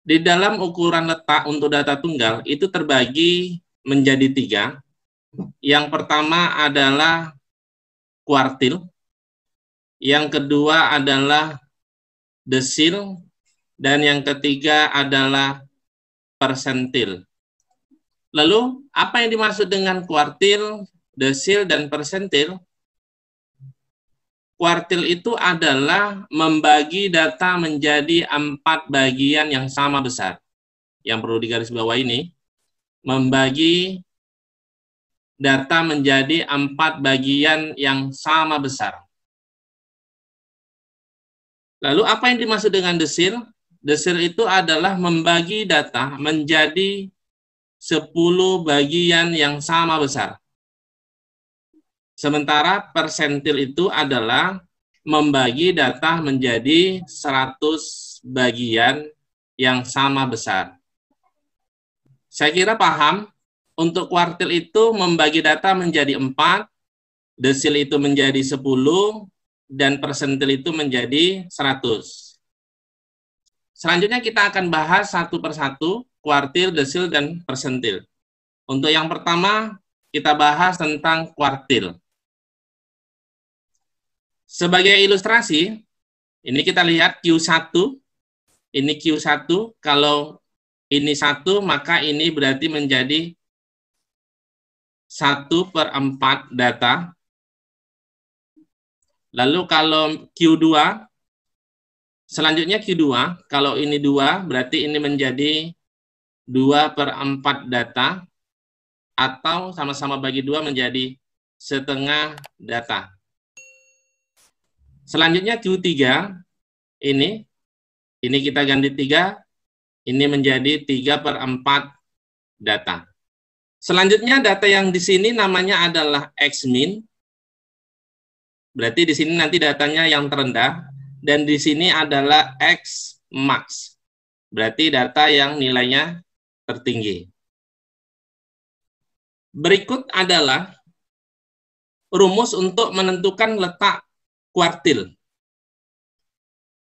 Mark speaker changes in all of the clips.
Speaker 1: Di dalam ukuran letak untuk data tunggal itu terbagi menjadi 3. Yang pertama adalah kuartil, yang kedua adalah desil, dan yang ketiga adalah persentil. Lalu, apa yang dimaksud dengan kuartil, desil, dan persentil? Kuartil itu adalah membagi data menjadi 4 bagian yang sama besar. Yang perlu digarisbawahi ini, membagi data menjadi 4 bagian yang sama besar. Lalu apa yang dimaksud dengan desil? Desil itu adalah membagi data menjadi 10 bagian yang sama besar. Sementara persentil itu adalah membagi data menjadi 100 bagian yang sama besar. Saya kira paham, untuk kuartil itu membagi data menjadi 4, desil itu menjadi 10, dan persentil itu menjadi 100. Selanjutnya kita akan bahas satu persatu kuartil, desil, dan persentil. Untuk yang pertama, kita bahas tentang kuartil. Sebagai ilustrasi, ini kita lihat Q1, ini Q1, kalau ini 1, maka ini berarti menjadi 1/4 data. Lalu kalau Q2, selanjutnya Q2, kalau ini 2, berarti ini menjadi 2/4 data, atau sama-sama bagi 2 menjadi setengah data. Selanjutnya Q3, ini kita ganti 3, ini menjadi 3/4 data. Selanjutnya data yang di sini namanya adalah X-min, berarti di sini nanti datanya yang terendah, dan di sini adalah X-max, berarti data yang nilainya tertinggi. Berikut adalah rumus untuk menentukan letak kuartil.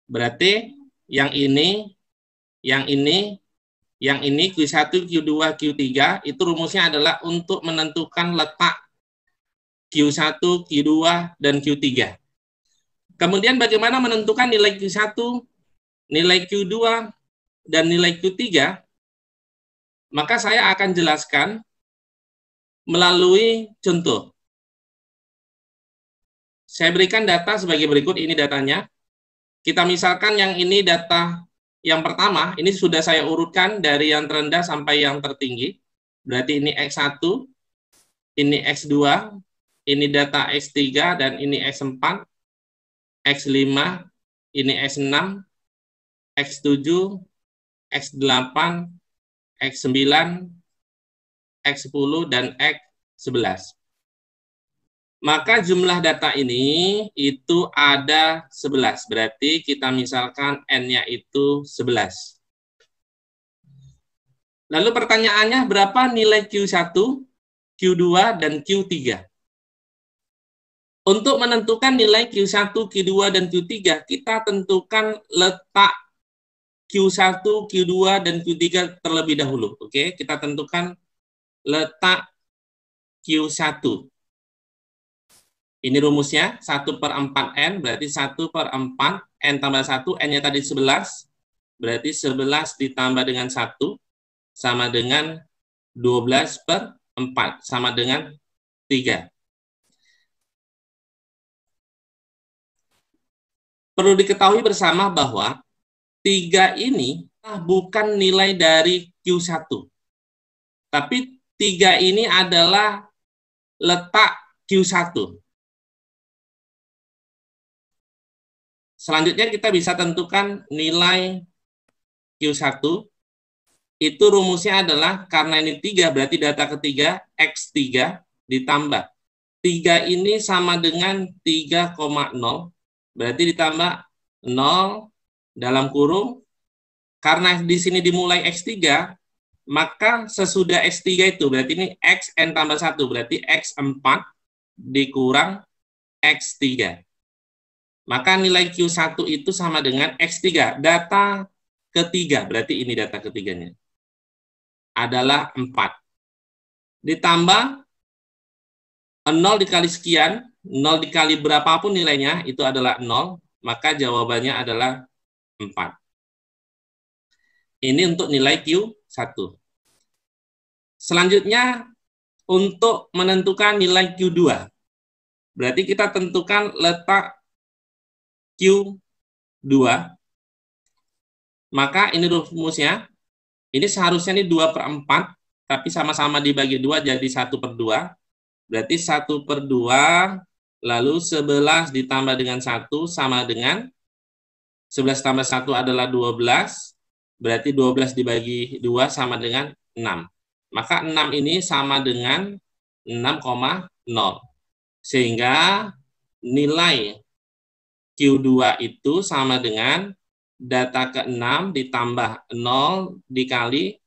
Speaker 1: Berarti yang ini, Q1, Q2, Q3, itu rumusnya adalah untuk menentukan letak Q1, Q2, dan Q3. Kemudian bagaimana menentukan nilai Q1, nilai Q2, dan nilai Q3? Maka saya akan jelaskan melalui contoh. Saya berikan data sebagai berikut, ini datanya. Kita misalkan yang ini data yang pertama, ini sudah saya urutkan dari yang terendah sampai yang tertinggi. Berarti ini X1, ini X2, ini data X3, dan ini X4, X5, ini X6, X7, X8, X9, X10, dan X11. Maka jumlah data ini itu ada 11. Berarti kita misalkan N-nya itu 11. Lalu pertanyaannya, berapa nilai Q1, Q2, dan Q3? Untuk menentukan nilai Q1, Q2, dan Q3, kita tentukan letak Q1, Q2, dan Q3 terlebih dahulu. Oke, kita tentukan letak Q1. Ini rumusnya, 1/4N, berarti 1/4, N tambah 1, N-nya tadi 11, berarti 11 ditambah dengan 1, sama dengan 12/4, sama dengan 3. Perlu diketahui bersama bahwa 3 ini bukan nilai dari Q1, tapi 3 ini adalah letak Q1. Selanjutnya kita bisa tentukan nilai Q1. Itu rumusnya adalah, karena ini 3, berarti data ketiga, X3 ditambah. 3 ini sama dengan 3,0, berarti ditambah 0 dalam kurung. Karena di sini dimulai X3, maka sesudah X3 itu, berarti ini Xn tambah 1, berarti X4 dikurang X3. Maka nilai Q1 itu sama dengan X3. Data ketiga, berarti ini data ketiganya, adalah 4. Ditambah 0 dikali sekian, 0 dikali berapapun nilainya, itu adalah 0, maka jawabannya adalah 4. Ini untuk nilai Q1. Selanjutnya, untuk menentukan nilai Q2, berarti kita tentukan letak Q2, maka ini rumusnya, ini seharusnya ini 2/4, tapi sama-sama dibagi 2 jadi 1/2, berarti 1/2, lalu 11 ditambah dengan 1 sama dengan 11 tambah 1 adalah 12, berarti 12 dibagi 2 sama dengan 6. Maka 6 ini sama dengan 6,0. Sehingga nilai Q2 itu sama dengan data ke-6 ditambah 0 dikali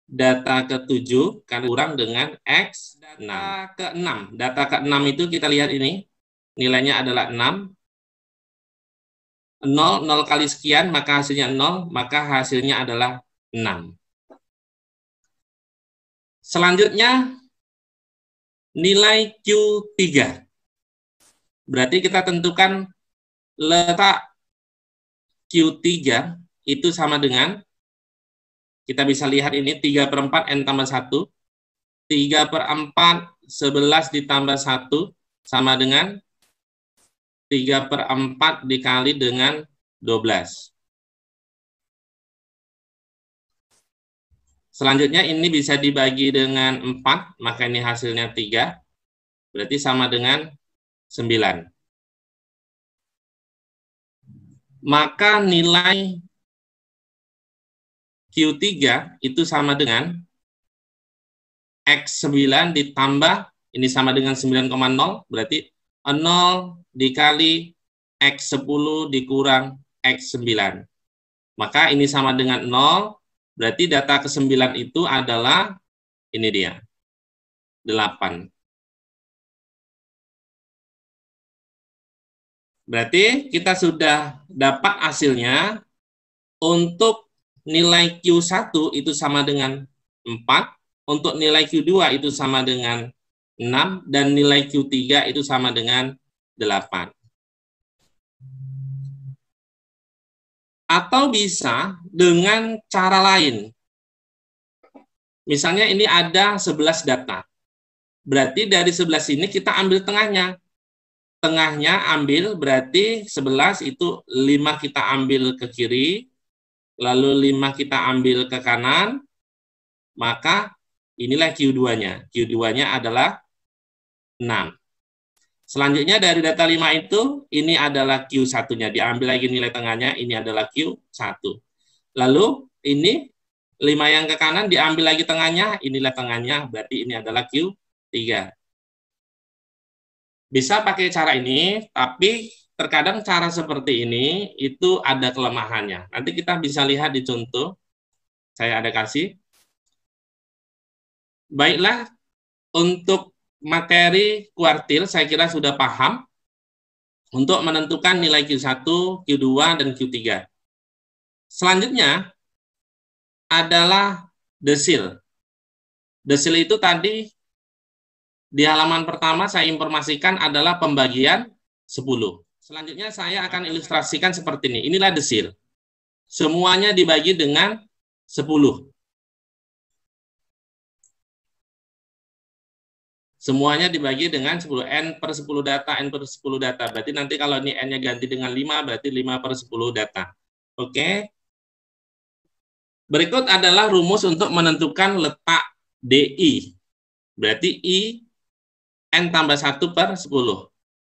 Speaker 1: data ke-7 kan kurang dengan X6. Data ke-6 itu kita lihat ini, nilainya adalah 6. 0 kali sekian, maka hasilnya 0, maka hasilnya adalah 6. Selanjutnya, nilai Q3. Berarti kita tentukan letak Q3 itu sama dengan, kita bisa lihat ini 3/4 N tambah 1, 3/4 11 ditambah 1 sama dengan 3/4 dikali dengan 12. Selanjutnya ini bisa dibagi dengan 4, maka ini hasilnya 3, berarti sama dengan 9. Maka nilai Q3 itu sama dengan X9 ditambah, ini sama dengan 9,0, berarti 0 dikali X10 dikurang X9. Maka ini sama dengan 0, berarti data ke-9 itu adalah, ini dia, 8. Berarti kita sudah dapat hasilnya. Untuk nilai Q1 itu sama dengan 4, untuk nilai Q2 itu sama dengan 6, dan nilai Q3 itu sama dengan 8. Atau bisa dengan cara lain. Misalnya ini ada 11 data. Berarti dari 11 ini kita ambil tengahnya. Tengahnya ambil, berarti 11 itu 5 kita ambil ke kiri, lalu 5 kita ambil ke kanan, maka inilah Q2-nya. Q2-nya adalah 6. Selanjutnya dari data 5 itu, ini adalah Q1-nya. Diambil lagi nilai tengahnya, ini adalah Q1. Lalu ini 5 yang ke kanan, diambil lagi tengahnya, inilah tengahnya, berarti ini adalah Q3. Bisa pakai cara ini, tapi terkadang cara seperti ini itu ada kelemahannya. Nanti kita bisa lihat di contoh, saya ada kasih. Baiklah, untuk materi kuartil saya kira sudah paham untuk menentukan nilai Q1, Q2, dan Q3. Selanjutnya adalah desil. Desil itu tadi di halaman pertama saya informasikan adalah pembagian 10. Selanjutnya saya akan ilustrasikan seperti ini. Inilah desil. Semuanya dibagi dengan 10. Semuanya dibagi dengan 10. N per 10 data, N per 10 data. Berarti nanti kalau ini N-nya ganti dengan 5, berarti 5 per 10 data. Oke. Berikut adalah rumus untuk menentukan letak DI. Berarti I N tambah 1 per 10.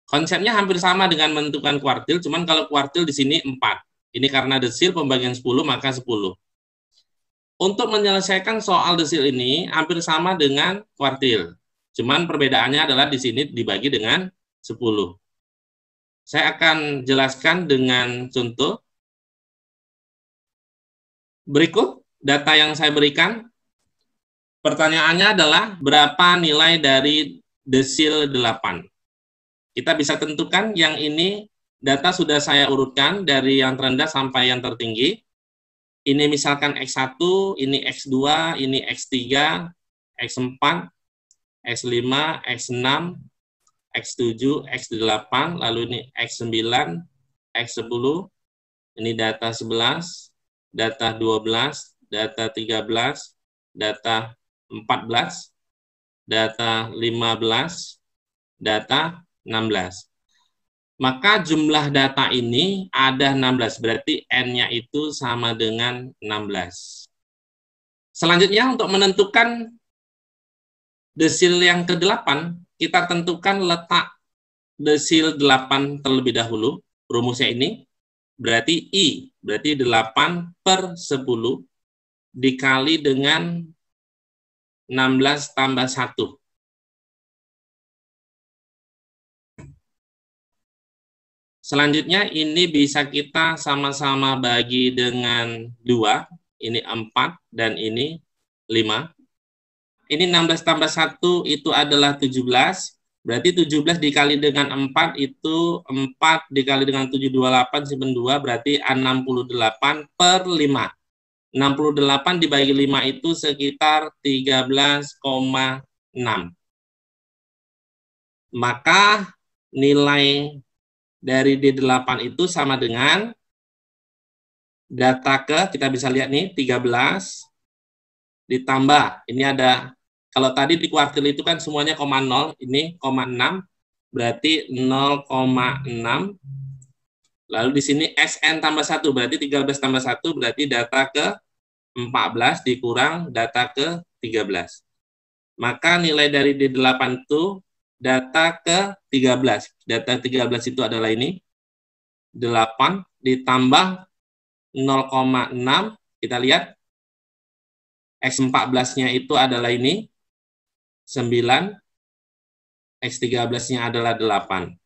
Speaker 1: Konsepnya hampir sama dengan menentukan kuartil, cuman kalau kuartil di sini 4. Ini karena desil pembagian 10, maka 10. Untuk menyelesaikan soal desil ini, hampir sama dengan kuartil. Cuman perbedaannya adalah di sini dibagi dengan 10. Saya akan jelaskan dengan contoh. Berikut data yang saya berikan. Pertanyaannya adalah berapa nilai dari desil 8. Kita bisa tentukan yang ini data sudah saya urutkan dari yang terendah sampai yang tertinggi. Ini misalkan X1, ini X2, ini X3, X4, X5, X6, X7, X8, lalu ini X9, X10, ini data 11, data 12, data 13, data 14, data 15, data 16. Maka jumlah data ini ada 16, berarti N-nya itu sama dengan 16. Selanjutnya untuk menentukan desil yang ke-8, kita tentukan letak desil 8 terlebih dahulu. Rumusnya ini berarti I, berarti 8/10 dikali dengan 16 tambah 1. Selanjutnya ini bisa kita sama-sama bagi dengan 2, ini 4 dan ini 5. Ini 16 tambah 1 itu adalah 17, berarti 17 dikali dengan 4 itu 4 dikali dengan 7, 28, simpen 2, berarti 68/5. 68 dibagi 5 itu sekitar 13,6. Maka nilai dari D8 itu sama dengan data kita bisa lihat nih 13 ditambah, ini ada, kalau tadi di kuartil itu kan semuanya 0, ini 0,6, berarti 0,6. Lalu di sini SN tambah 1, berarti 13 tambah 1, berarti data ke-14 dikurang data ke-13. Maka nilai dari D8 itu data ke-13. Data 13 itu adalah ini, 8 ditambah 0,6, kita lihat X14-nya itu adalah ini, 9, X13-nya adalah 8.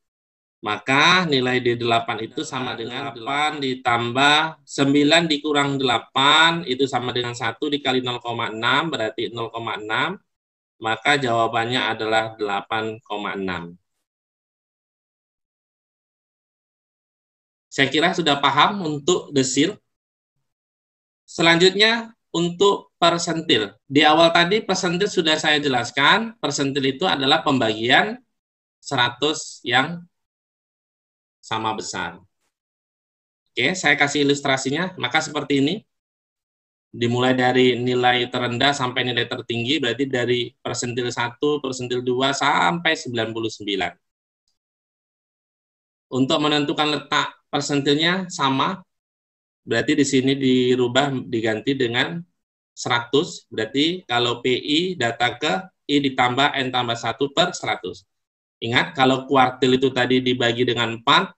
Speaker 1: Maka nilai D8 itu sama dengan 8 ditambah 9 dikurang 8, itu sama dengan 1 dikali 0,6, berarti 0,6. Maka jawabannya adalah 8,6. Saya kira sudah paham untuk desil. Selanjutnya untuk persentil. Di awal tadi persentil sudah saya jelaskan, persentil itu adalah pembagian 100 yang sama besar. Oke, saya kasih ilustrasinya, maka seperti ini. Dimulai dari nilai terendah sampai nilai tertinggi, berarti dari persentil 1, persentil 2, sampai 99. Untuk menentukan letak persentilnya sama, berarti di sini dirubah diganti dengan 100, berarti kalau PI data ke I ditambah N tambah 1/100. Ingat, kalau kuartil itu tadi dibagi dengan 4,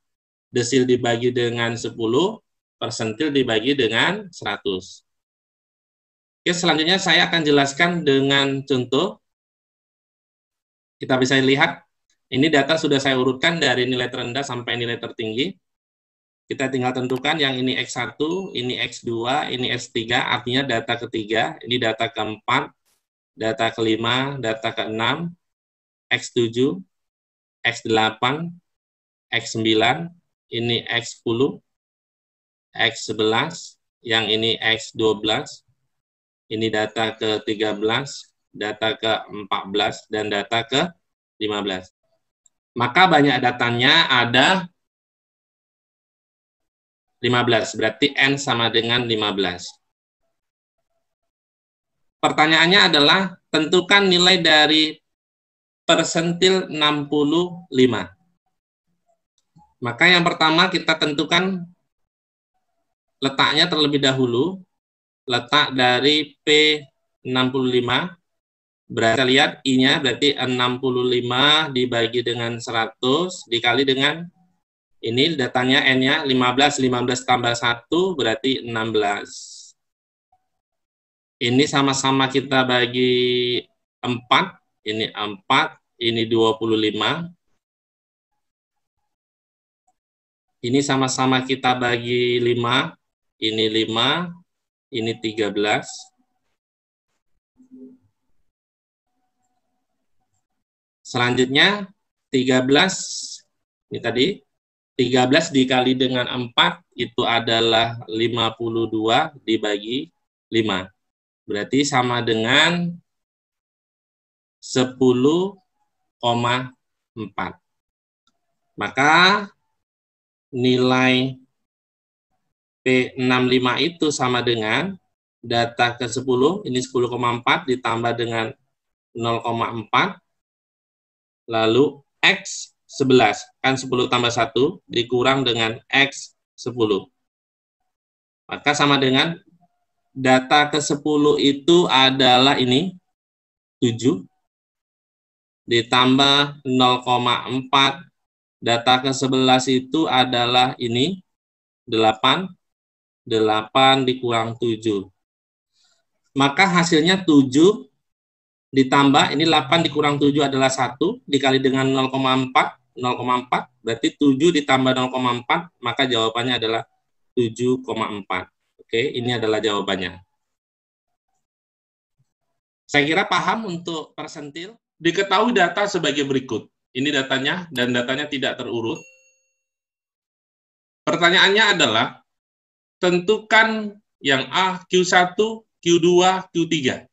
Speaker 1: desil dibagi dengan 10, persentil dibagi dengan 100. Oke, selanjutnya saya akan jelaskan dengan contoh. Kita bisa lihat, ini data sudah saya urutkan dari nilai terendah sampai nilai tertinggi. Kita tinggal tentukan yang ini X1, ini X2, ini X3, artinya data ketiga, ini data keempat, data kelima, data keenam, X7, X8, X9, ini X10, X11, yang ini X12, ini data ke-13, data ke-14, dan data ke-15. Maka banyak datanya ada 15, berarti N sama dengan 15. Pertanyaannya adalah, tentukan nilai dari persentil 65. Maka yang pertama kita tentukan letaknya terlebih dahulu. Letak dari P65, berarti lihat I-nya berarti 65 dibagi dengan 100 dikali dengan ini datanya N-nya 15, 15 tambah 1 berarti 16. Ini sama-sama kita bagi 4, ini 4, ini 25. Ini sama-sama kita bagi 5, ini 5, ini 13. Selanjutnya 13, ini tadi, 13 dikali dengan 4 itu adalah 52 dibagi 5. Berarti sama dengan 10,4. Maka nilai P65 itu sama dengan data ke-10, ini 10,4 ditambah dengan 0,4, lalu X11, kan 10 tambah 1, dikurang dengan X10. Maka sama dengan data ke-10 itu adalah ini, 7, ditambah 0,4, data ke-11 itu adalah ini, 8 dikurang 7. Maka hasilnya 7 ditambah, ini 8 dikurang 7 adalah 1, dikali dengan 0,4, berarti 7 ditambah 0,4, maka jawabannya adalah 7,4. Oke, ini adalah jawabannya. Saya kira paham untuk persentil. Diketahui data sebagai berikut. Ini datanya, dan datanya tidak terurut. Pertanyaannya adalah, tentukan yang A, Q1, Q2, Q3.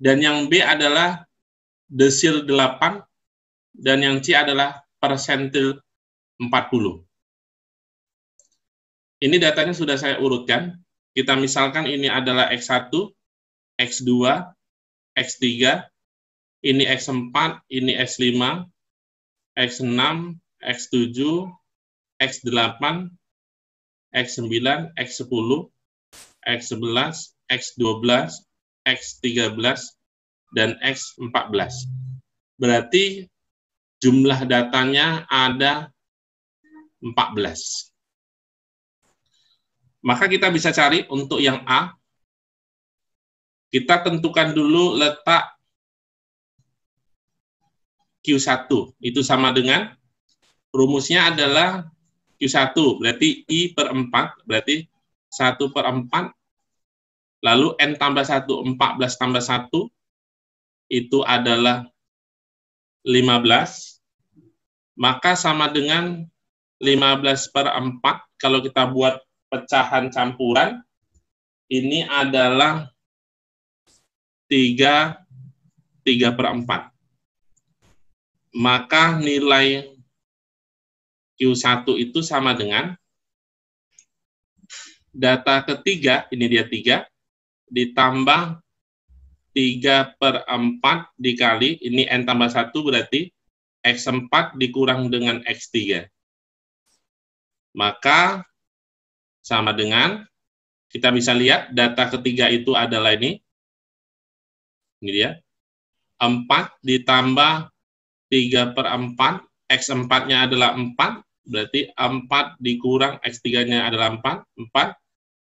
Speaker 1: Dan yang B adalah desil 8, dan yang C adalah persentil 40. Ini datanya sudah saya urutkan. Kita misalkan ini adalah X1, X2, X3, ini X4, ini X5, X6, X7, X8, X9, X10, X11, X12, X13, dan X14. Berarti jumlah datanya ada 14. Maka kita bisa cari untuk yang A, kita tentukan dulu letak Q1, itu sama dengan, rumusnya adalah Q1, berarti I per 4, berarti 1 per 4, lalu N tambah 1, 14 tambah 1, itu adalah 15, maka sama dengan 15 per 4, kalau kita buat pecahan campuran, ini adalah 3 per 4. Maka nilai Q1 itu sama dengan data ketiga, ini dia 3, ditambah 3 per 4 dikali, ini N tambah 1 berarti X4 dikurang dengan X3. Maka sama dengan, kita bisa lihat data ketiga itu adalah ini dia, 4 ditambah 3 per 4, X4-nya adalah 4, berarti 4 dikurang X3-nya adalah 4,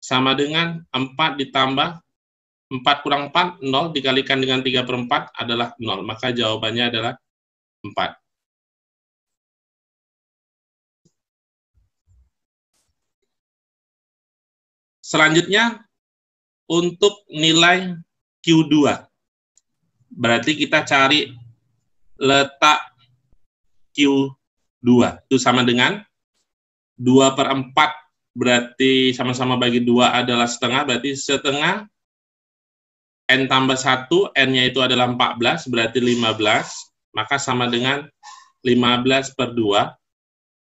Speaker 1: sama dengan 4 ditambah 4 kurang 4, 0, dikalikan dengan 3 per 4 adalah 0, maka jawabannya adalah 4. Selanjutnya, untuk nilai Q2, berarti kita cari letak Q2, itu sama dengan 2 per 4, berarti sama-sama bagi 2 adalah setengah, berarti setengah, N tambah 1, N-nya itu adalah 14, berarti 15, maka sama dengan 15 per 2,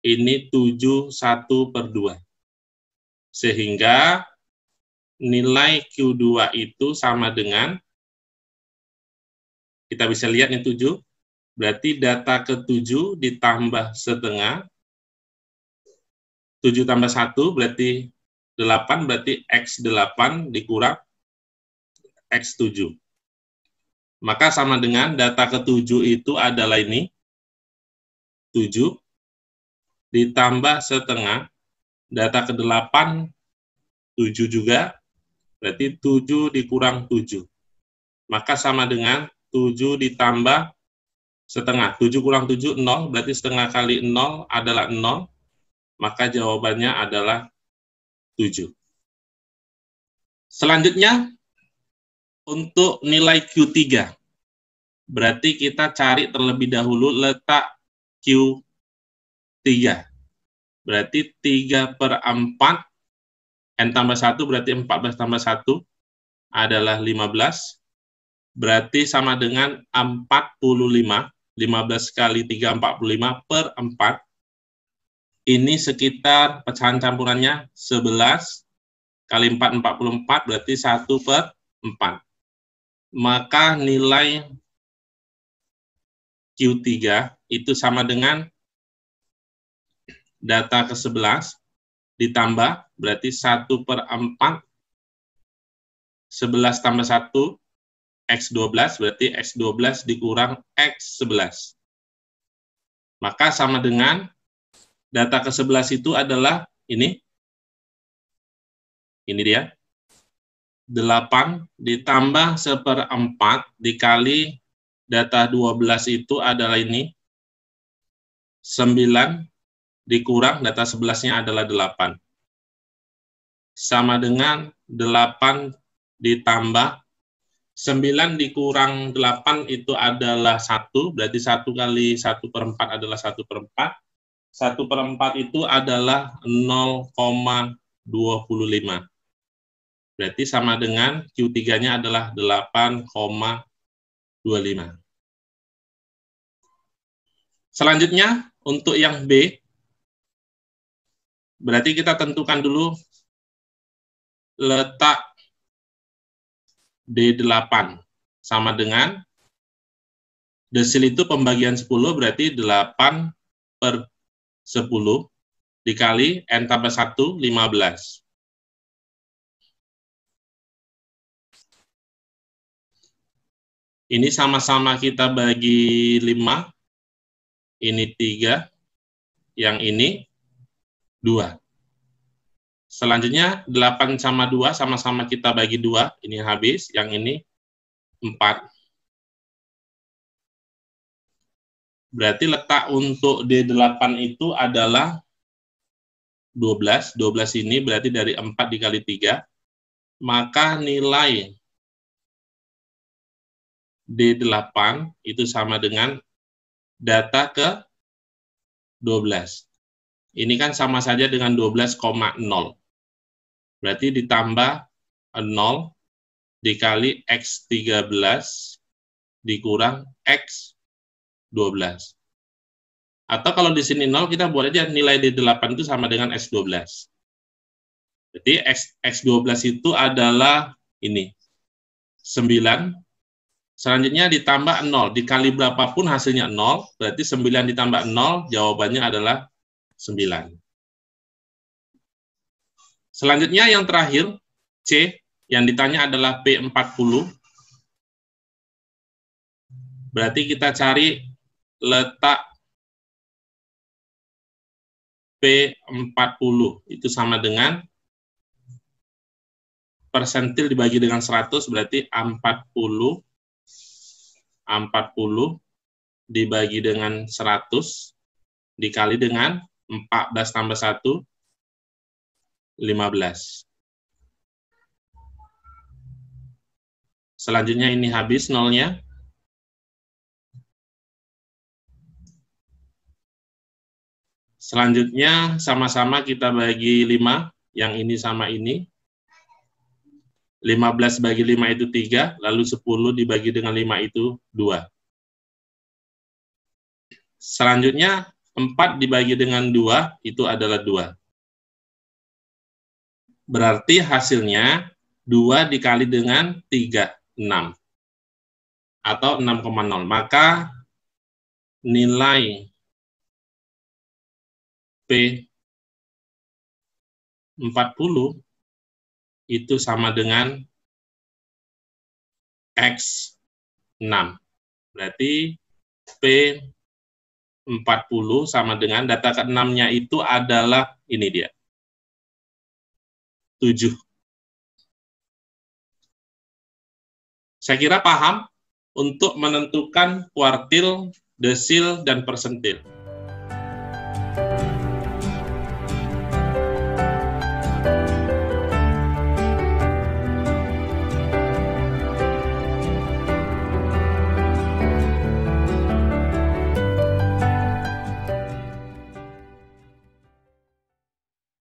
Speaker 1: ini 71 per 2. Sehingga nilai Q2 itu sama dengan, kita bisa lihat ini 7, berarti data ke-7 ditambah setengah, 7 tambah 1 berarti 8, berarti X8 dikurang X7. Maka sama dengan data ke-7 itu adalah ini, 7, ditambah setengah, data ke-8, 7 juga, berarti 7 dikurang 7. Maka sama dengan 7 ditambah setengah. 7 kurang 7, 0, berarti setengah kali 0 adalah 0, maka jawabannya adalah 7. Selanjutnya, untuk nilai Q3, berarti kita cari terlebih dahulu letak Q3. berarti 3/4, N tambah 1 berarti 14 tambah 1 adalah 15, berarti sama dengan 45, 15 kali 3, 45/4, ini sekitar pecahan campurannya 11 kali 4, 44, berarti 1/4. Maka nilai Q3 itu sama dengan data ke-11 ditambah, berarti 1/4, 11 tambah 1, X12, berarti X12 dikurang X11. Maka sama dengan data ke-11 itu adalah ini dia, 8 ditambah 1/4 dikali data 12 itu adalah ini, 9 dikurang data 11-nya adalah 8. Sama dengan 8 ditambah 9 dikurang 8 itu adalah 1, berarti 1 kali 1/4 adalah 1/4. 1/4 itu adalah 0,25. Berarti sama dengan Q3-nya adalah 8,25. Selanjutnya, untuk yang B, berarti kita tentukan dulu letak D8 sama dengan desil itu pembagian 10, berarti 8/10 dikali N tambah 1, 15. Ini sama-sama kita bagi 5, ini 3, yang ini 2. Selanjutnya 8 sama 2 sama-sama kita bagi 2, ini habis, yang ini 4. Berarti letak untuk D8 itu adalah 12. 12 ini berarti dari 4 dikali 3, maka nilai D8 itu sama dengan data ke 12. Ini kan sama saja dengan 12,0. Berarti ditambah 0 dikali X13 dikurang X12. Atau kalau di sini 0, kita buat aja nilai D8 itu sama dengan X12. Jadi X12 itu adalah ini, 9. Selanjutnya ditambah 0, dikali berapapun hasilnya 0, berarti 9 ditambah 0, jawabannya adalah 9. Selanjutnya yang terakhir, C, yang ditanya adalah P40. Berarti kita cari letak P40, itu sama dengan persentil dibagi dengan 100, berarti 40 dibagi dengan 100 dikali dengan 14 tambah 1, 15. Selanjutnya ini habis nolnya. Selanjutnya sama-sama kita bagi 5, yang ini sama ini. 15 bagi 5 itu 3, lalu 10 dibagi dengan 5 itu 2. Selanjutnya 4 dibagi dengan 2 itu adalah 2. Berarti hasilnya 2 dikali dengan 3, 6. Atau 6,0. Maka nilai P40 itu sama dengan X6. Berarti P40 sama dengan data ke-6-nya itu adalah ini dia, 7. Saya kira paham untuk menentukan kuartil, desil, dan persentil.